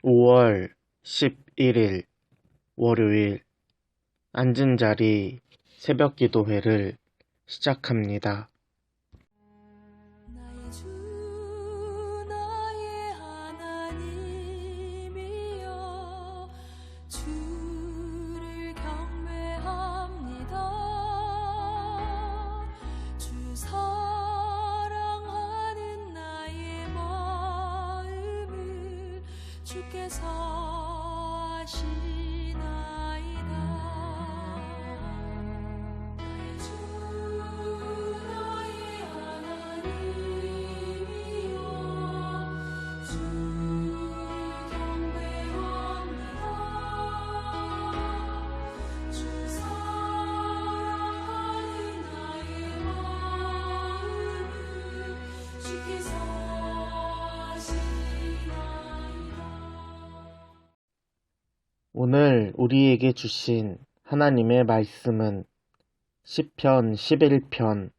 5월 11일 월요일 앉은 자리 새벽 기도회를 시작합니다. 나의 주 나의 하나님이여 주를 경배합니다. 주 사랑하는 나의 마음을 주께서 아시나이다. 나의 주 나의 하나님이여 주를 경배합니다. 주 사랑하는 나의 마음을 주께서 아시나이다. 오늘 우리에게 주신 하나님의 말씀은 시편 11편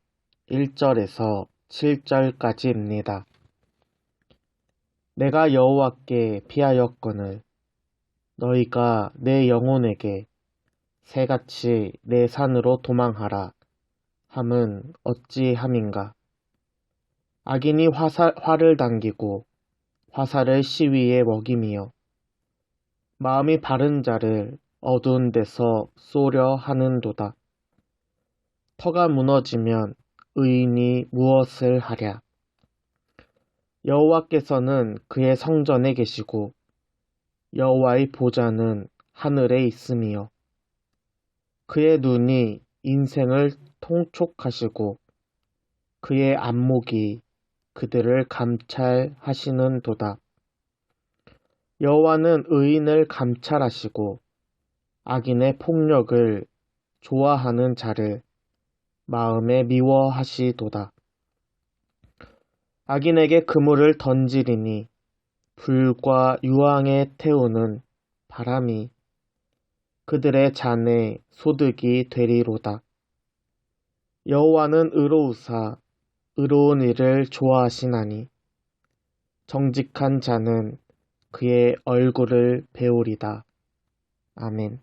1절에서 7절까지입니다. 내가 여호와께 피하였거늘 너희가 내 영혼에게 새같이 내 산으로 도망하라 함은 어찌함인가. 악인이 활을 당기고 화살을 시위에 먹임이여 마음이 바른 자를 어두운 데서 쏘려 하는도다. 터가 무너지면 의인이 무엇을 하랴. 여호와께서는 그의 성전에 계시고 여호와의 보좌는 하늘에 있음이요 그의 눈이 인생을 통촉하시고 그의 안목이 그들을 감찰하시는도다. 여호와는 의인을 감찰하시고 악인의 폭력을 좋아하는 자를 마음에 미워하시도다. 악인에게 그물을 던지리니 불과 유황에 태우는 바람이 그들의 잔에 소득이 되리로다. 여호와는 의로우사 의로운 일을 좋아하시나니 정직한 자는 그의 얼굴을 배우리다. 아멘.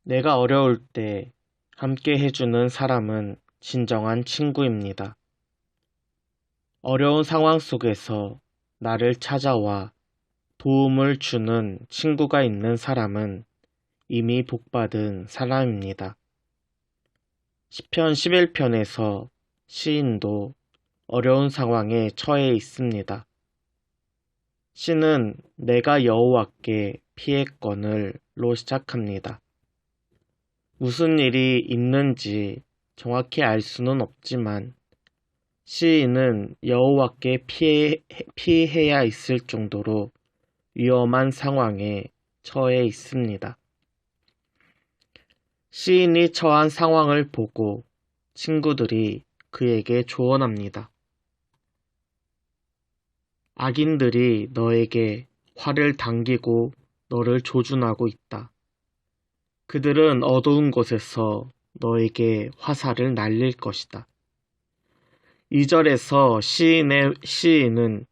내가 어려울 때 함께 해주는 사람은 진정한 친구입니다. 어려운 상황 속에서 나를 찾아와 도움을 주는 친구가 있는 사람은 이미 복받은 사람입니다. 시편 11편에서 시인도 어려운 상황에 처해 있습니다. 시는 내가 여호와께 피했거늘로 시작합니다. 무슨 일이 있는지 정확히 알 수는 없지만 시인은 여호와께 피해야 있을 정도로 위험한 상황에 처해 있습니다. 시인이 처한 상황을 보고 친구들이 그에게 조언합니다. 악인들이 너에게 활을 당기고 너를 조준하고 있다. 그들은 어두운 곳에서 너에게 화살을 날릴 것이다. 2절에서 시인은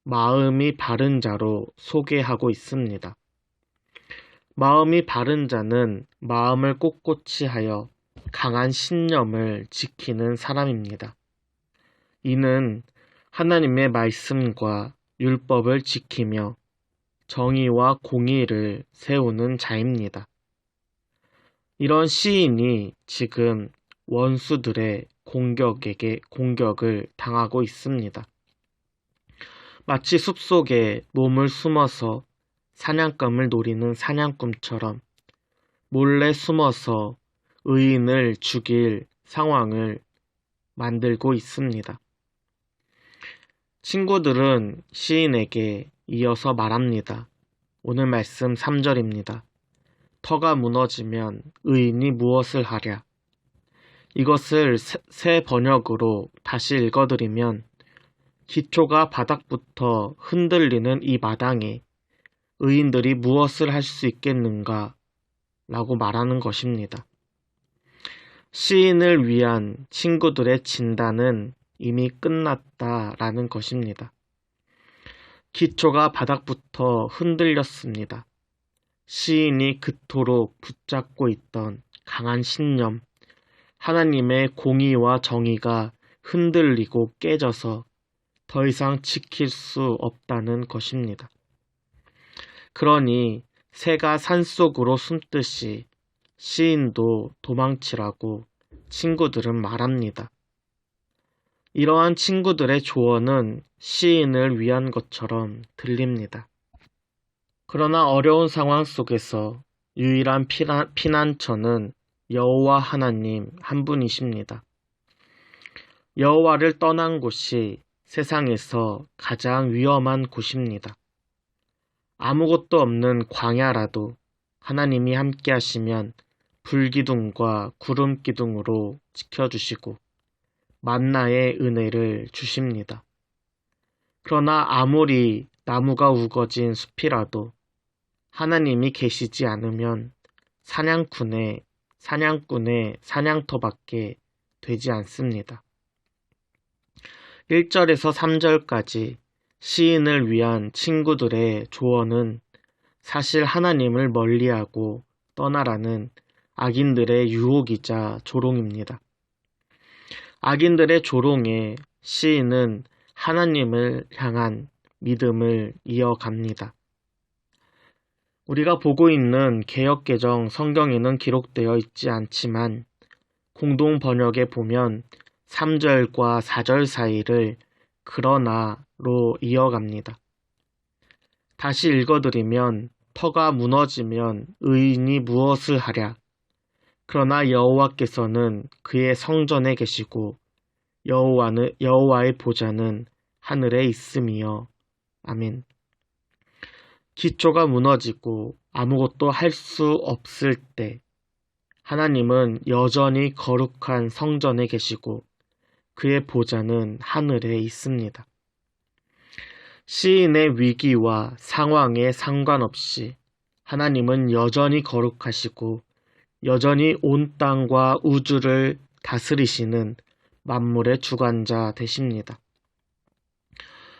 마음이 바른 자로 소개하고 있습니다. 마음이 바른 자는 마음을 꼿꼿이 하여 강한 신념을 지키는 사람입니다. 이는 하나님의 말씀과 율법을 지키며 정의와 공의를 세우는 자입니다. 이런 시인이 지금 원수들의 공격을 당하고 있습니다. 마치 숲속에 몸을 숨어서 사냥감을 노리는 사냥꾼처럼 몰래 숨어서 의인을 죽일 상황을 만들고 있습니다. 친구들은 시인에게 이어서 말합니다. 오늘 말씀 3절입니다. 터가 무너지면 의인이 무엇을 하랴? 이것을 새 번역으로 다시 읽어드리면 기초가 바닥부터 흔들리는 이 마당에 의인들이 무엇을 할 수 있겠는가? 라고 말하는 것입니다. 시인을 위한 친구들의 진단은 이미 끝났다라는 것입니다. 기초가 바닥부터 흔들렸습니다. 시인이 그토록 붙잡고 있던 강한 신념, 하나님의 공의와 정의가 흔들리고 깨져서 더 이상 지킬 수 없다는 것입니다. 그러니 새가 산속으로 숨듯이 시인도 도망치라고 친구들은 말합니다. 이러한 친구들의 조언은 시인을 위한 것처럼 들립니다. 그러나 어려운 상황 속에서 유일한 피난처는 여호와 하나님 한 분이십니다. 여호와를 떠난 곳이 세상에서 가장 위험한 곳입니다. 아무것도 없는 광야라도 하나님이 함께 하시면 불기둥과 구름기둥으로 지켜주시고 만나의 은혜를 주십니다. 그러나 아무리 나무가 우거진 숲이라도 하나님이 계시지 않으면 사냥꾼의 사냥터밖에 되지 않습니다. 1절에서 3절까지 시인을 위한 친구들의 조언은 사실 하나님을 멀리하고 떠나라는 악인들의 유혹이자 조롱입니다. 악인들의 조롱에 시인은 하나님을 향한 믿음을 이어갑니다. 우리가 보고 있는 개역개정 성경에는 기록되어 있지 않지만 공동 번역에 보면 3절과 4절 사이를 그러나로 이어갑니다. 다시 읽어드리면 터가 무너지면 의인이 무엇을 하랴? 그러나 여호와께서는 그의 성전에 계시고 여호와의 보좌는 하늘에 있음이여. 아멘. 기초가 무너지고 아무것도 할 수 없을 때 하나님은 여전히 거룩한 성전에 계시고 그의 보좌는 하늘에 있습니다. 시인의 위기와 상황에 상관없이 하나님은 여전히 거룩하시고 여전히 온 땅과 우주를 다스리시는 만물의 주관자 되십니다.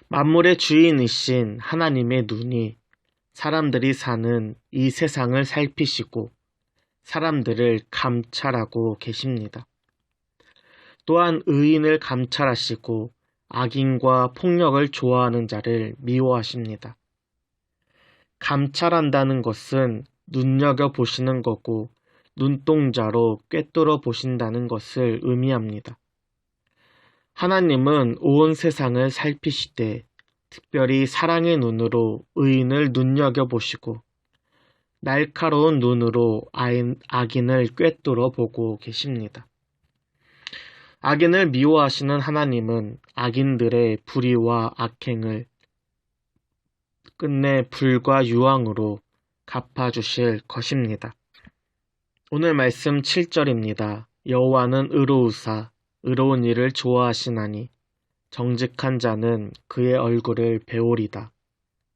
만물의 주인이신 하나님의 눈이 사람들이 사는 이 세상을 살피시고 사람들을 감찰하고 계십니다. 또한 의인을 감찰하시고 악인과 폭력을 좋아하는 자를 미워하십니다. 감찰한다는 것은 눈여겨보시는 거고 눈동자로 꿰뚫어 보신다는 것을 의미합니다. 하나님은 온 세상을 살피시되 특별히 사랑의 눈으로 의인을 눈여겨보시고 날카로운 눈으로 악인을 꿰뚫어 보고 계십니다. 악인을 미워하시는 하나님은 악인들의 불의와 악행을 끝내 불과 유황으로 갚아주실 것입니다. 오늘 말씀 7절입니다. 여호와는 의로우사 의로운 일을 좋아하시나니 정직한 자는 그의 얼굴을 배우리다.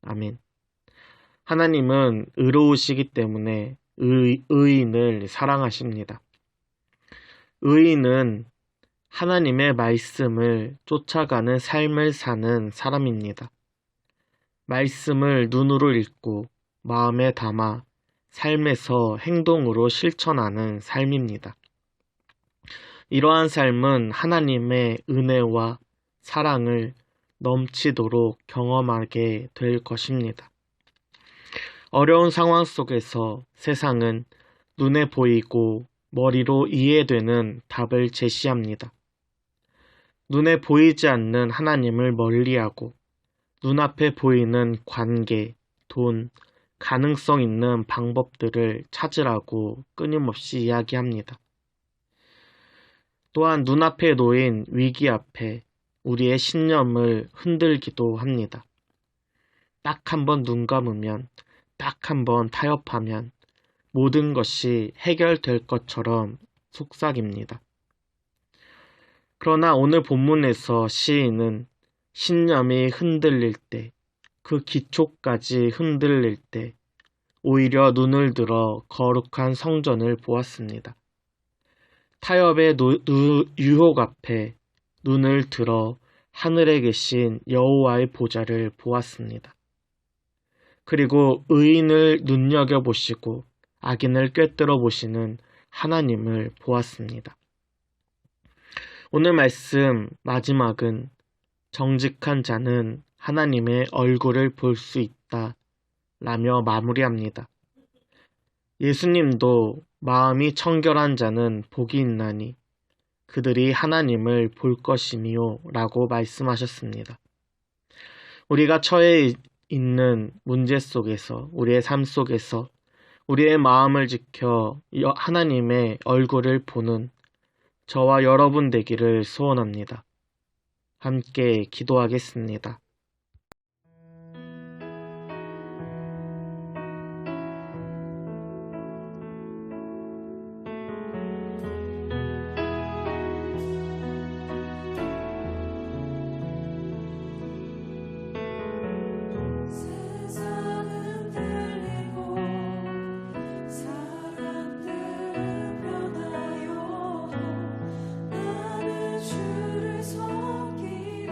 아멘. 하나님은 의로우시기 때문에 의인을 사랑하십니다. 의인은 하나님의 말씀을 쫓아가는 삶을 사는 사람입니다. 말씀을 눈으로 읽고 마음에 담아 삶에서 행동으로 실천하는 삶입니다. 이러한 삶은 하나님의 은혜와 사랑을 넘치도록 경험하게 될 것입니다. 어려운 상황 속에서 세상은 눈에 보이고 머리로 이해되는 답을 제시합니다. 눈에 보이지 않는 하나님을 멀리하고 눈앞에 보이는 관계, 돈, 가능성 있는 방법들을 찾으라고 끊임없이 이야기합니다. 또한 눈앞에 놓인 위기 앞에 우리의 신념을 흔들기도 합니다. 딱 한 번 눈 감으면, 딱 한 번 타협하면 모든 것이 해결될 것처럼 속삭입니다. 그러나 오늘 본문에서 시인은 신념이 흔들릴 때, 그 기초까지 흔들릴 때 오히려 눈을 들어 거룩한 성전을 보았습니다. 타협의 유혹 앞에 눈을 들어 하늘에 계신 여호와의 보좌를 보았습니다. 그리고 의인을 눈여겨보시고 악인을 꿰뚫어 보시는 하나님을 보았습니다. 오늘 말씀 마지막은 정직한 자는 하나님의 얼굴을 볼 수 있다 라며 마무리합니다. 예수님도 마음이 청결한 자는 복이 있나니 그들이 하나님을 볼 것이니요 라고 말씀하셨습니다. 우리가 처해 있는 문제 속에서, 우리의 삶 속에서 우리의 마음을 지켜 하나님의 얼굴을 보는 저와 여러분 되기를 소원합니다. 함께 기도하겠습니다. 세상은 들리고 사람들은 변하여도 나는 주를 섬기리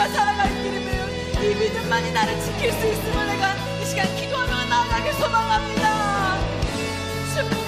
내가 살아갈 길이면 이 믿음만이 나를 지킬 수 있음을 내가 이 시간 기도하며 나아가길 소망합니다. 주님